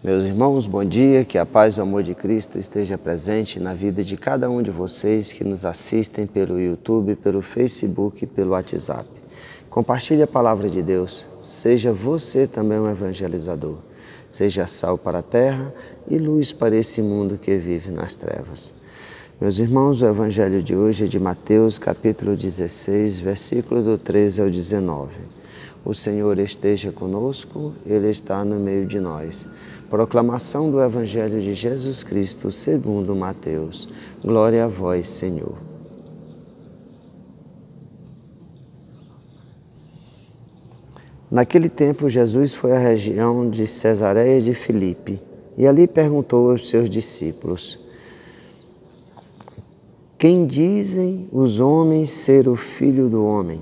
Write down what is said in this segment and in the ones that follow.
Meus irmãos, bom dia, que a paz e o amor de Cristo esteja presente na vida de cada um de vocês que nos assistem pelo YouTube, pelo Facebook e pelo WhatsApp. Compartilhe a palavra de Deus, seja você também um evangelizador, seja sal para a terra e luz para esse mundo que vive nas trevas. Meus irmãos, o evangelho de hoje é de Mateus, capítulo 16, versículo do 13 ao 19. O Senhor esteja conosco, Ele está no meio de nós. Proclamação do Evangelho de Jesus Cristo segundo Mateus. Glória a vós, Senhor. Naquele tempo, Jesus foi à região de Cesareia de Filipe e ali perguntou aos seus discípulos: Quem dizem os homens ser o Filho do Homem?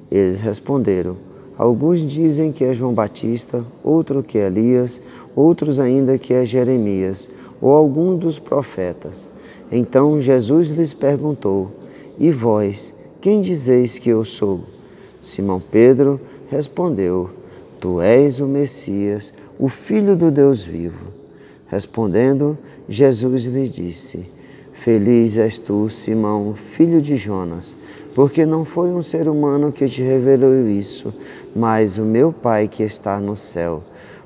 Eles responderam: Alguns dizem que é João Batista, outro que é Elias, outros ainda que é Jeremias, ou algum dos profetas. Então Jesus lhes perguntou: E vós, quem dizeis que eu sou? Simão Pedro respondeu: Tu és o Messias, o Filho do Deus vivo. Respondendo, Jesus lhe disse: Feliz és tu, Simão, filho de Jonas, porque não foi um ser humano que te revelou isso, mas o meu Pai que está no céu.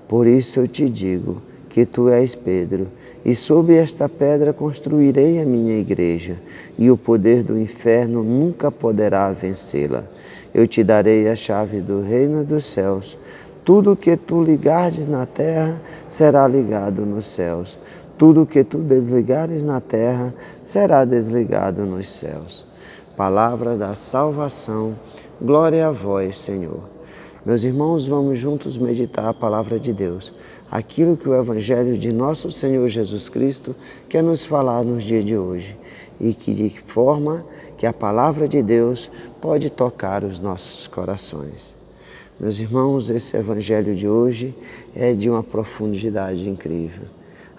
Por isso eu te digo que tu és Pedro, e sobre esta pedra construirei a minha igreja, e o poder do inferno nunca poderá vencê-la. Eu te darei a chave do reino dos céus. Tudo o que tu ligares na terra será ligado nos céus. Tudo o que tu desligares na terra será desligado nos céus. Palavra da salvação, glória a vós, Senhor. Meus irmãos, vamos juntos meditar a palavra de Deus, aquilo que o Evangelho de nosso Senhor Jesus Cristo quer nos falar nos dias de hoje e que de forma que a palavra de Deus pode tocar os nossos corações. Meus irmãos, esse Evangelho de hoje é de uma profundidade incrível.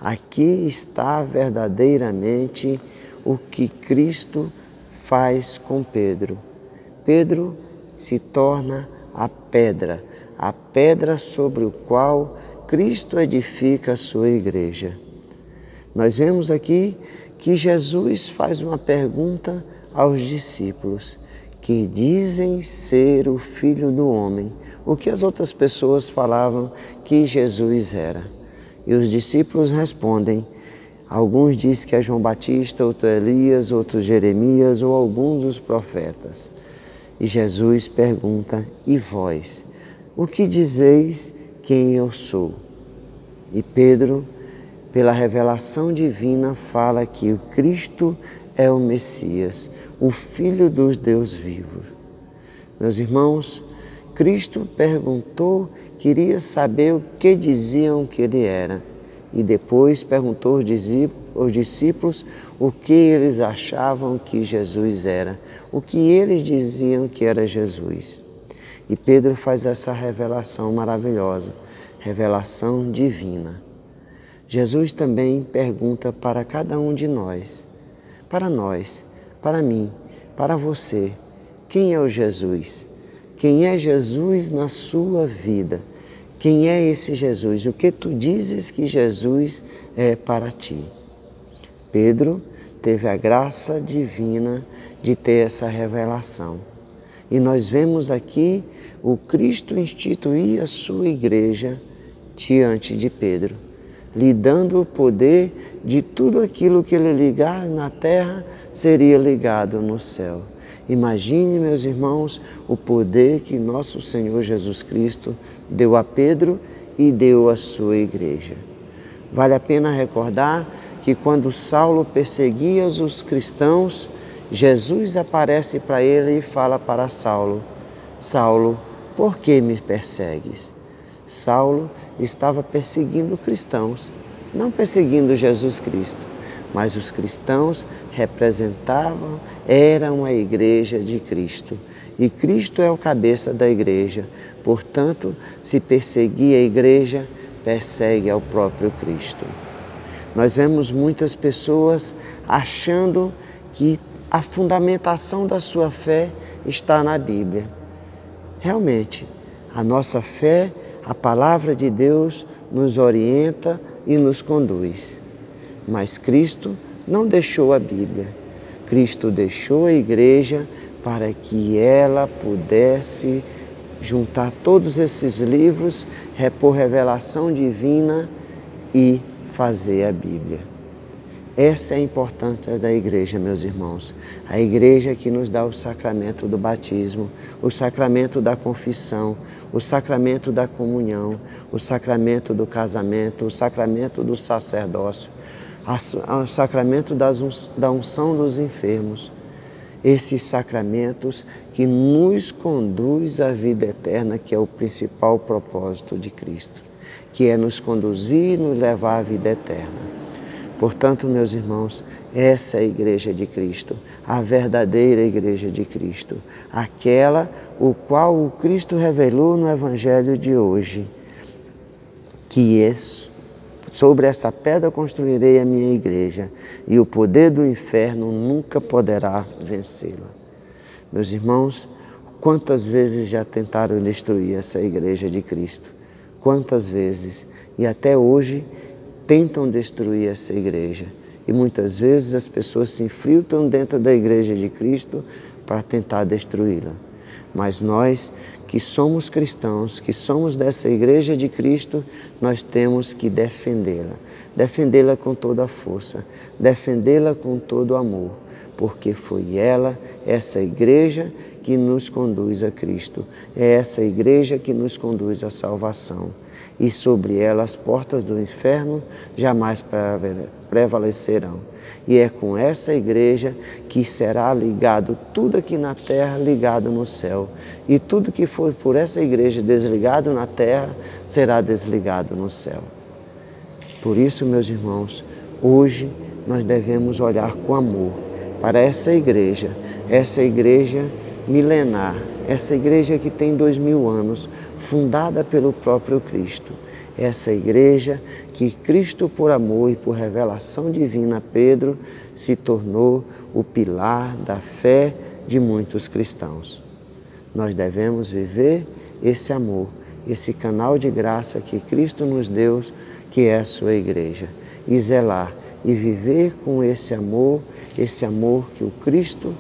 Aqui está verdadeiramente o que Cristo faz com Pedro. Pedro se torna a pedra sobre o qual Cristo edifica a sua igreja. Nós vemos aqui que Jesus faz uma pergunta aos discípulos, que dizem ser o Filho do Homem, o que as outras pessoas falavam que Jesus era. E os discípulos respondem, alguns dizem que é João Batista, outro Elias, outro Jeremias ou alguns dos profetas. E Jesus pergunta, e vós, o que dizeis quem eu sou? E Pedro, pela revelação divina, fala que o Cristo é o Messias, o Filho dos Deus vivos. Meus irmãos, Cristo perguntou, queria saber o que diziam que ele era. E depois perguntou aos discípulos o que eles achavam que Jesus era, o que eles diziam que era Jesus. E Pedro faz essa revelação maravilhosa, revelação divina. Jesus também pergunta para cada um de nós, para mim, para você, quem é o Jesus? Quem é Jesus na sua vida? Quem é esse Jesus? O que tu dizes que Jesus é para ti? Pedro teve a graça divina de ter essa revelação. E nós vemos aqui o Cristo instituir a sua igreja diante de Pedro, lhe dando o poder de tudo aquilo que ele ligar na terra seria ligado no céu. Imagine, meus irmãos, o poder que nosso Senhor Jesus Cristo deu a Pedro e deu à sua igreja. Vale a pena recordar que quando Saulo perseguia os cristãos, Jesus aparece para ele e fala para Saulo, Saulo, por que me persegues? Saulo estava perseguindo cristãos, não perseguindo Jesus Cristo, mas os cristãos representavam, eram a igreja de Cristo. E Cristo é o cabeça da igreja. Portanto, se perseguir a igreja, persegue ao próprio Cristo. Nós vemos muitas pessoas achando que a fundamentação da sua fé está na Bíblia. Realmente, a nossa fé, a palavra de Deus, nos orienta e nos conduz. Mas Cristo não deixou a Bíblia. Cristo deixou a igreja para que ela pudesse juntar todos esses livros, por revelação divina e fazer a Bíblia. Essa é a importância da igreja, meus irmãos. A igreja que nos dá o sacramento do batismo, o sacramento da confissão, o sacramento da comunhão, o sacramento do casamento, o sacramento do sacerdócio, o sacramento da unção dos enfermos. Esses sacramentos que nos conduz à vida eterna, que é o principal propósito de Cristo, que é nos conduzir e nos levar à vida eterna. Portanto, meus irmãos, essa é a igreja de Cristo, a verdadeira igreja de Cristo, aquela o qual o Cristo revelou no Evangelho de hoje, que é: sobre essa pedra construirei a minha igreja, e o poder do inferno nunca poderá vencê-la. Meus irmãos, quantas vezes já tentaram destruir essa igreja de Cristo? Quantas vezes? E até hoje tentam destruir essa igreja. E muitas vezes as pessoas se infiltram dentro da igreja de Cristo para tentar destruí-la. Mas nós, que somos cristãos, que somos dessa igreja de Cristo, nós temos que defendê-la. Defendê-la com toda a força, defendê-la com todo o amor, porque foi ela, essa igreja, que nos conduz a Cristo. É essa igreja que nos conduz à salvação. E sobre ela as portas do inferno jamais prevalecerão. E é com essa igreja que será ligado tudo aqui na terra, ligado no céu. E tudo que for por essa igreja desligado na terra, será desligado no céu. Por isso, meus irmãos, hoje nós devemos olhar com amor para essa igreja milenar, essa igreja que tem 2000 anos, fundada pelo próprio Cristo. Essa igreja que Cristo, por amor e por revelação divina a Pedro, se tornou o pilar da fé de muitos cristãos. Nós devemos viver esse amor, esse canal de graça que Cristo nos deu, que é a sua igreja, e zelar e viver com esse amor que o Cristo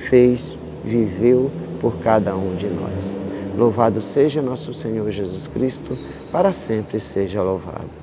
fez, viveu por cada um de nós. Louvado seja nosso Senhor Jesus Cristo, para sempre seja louvado.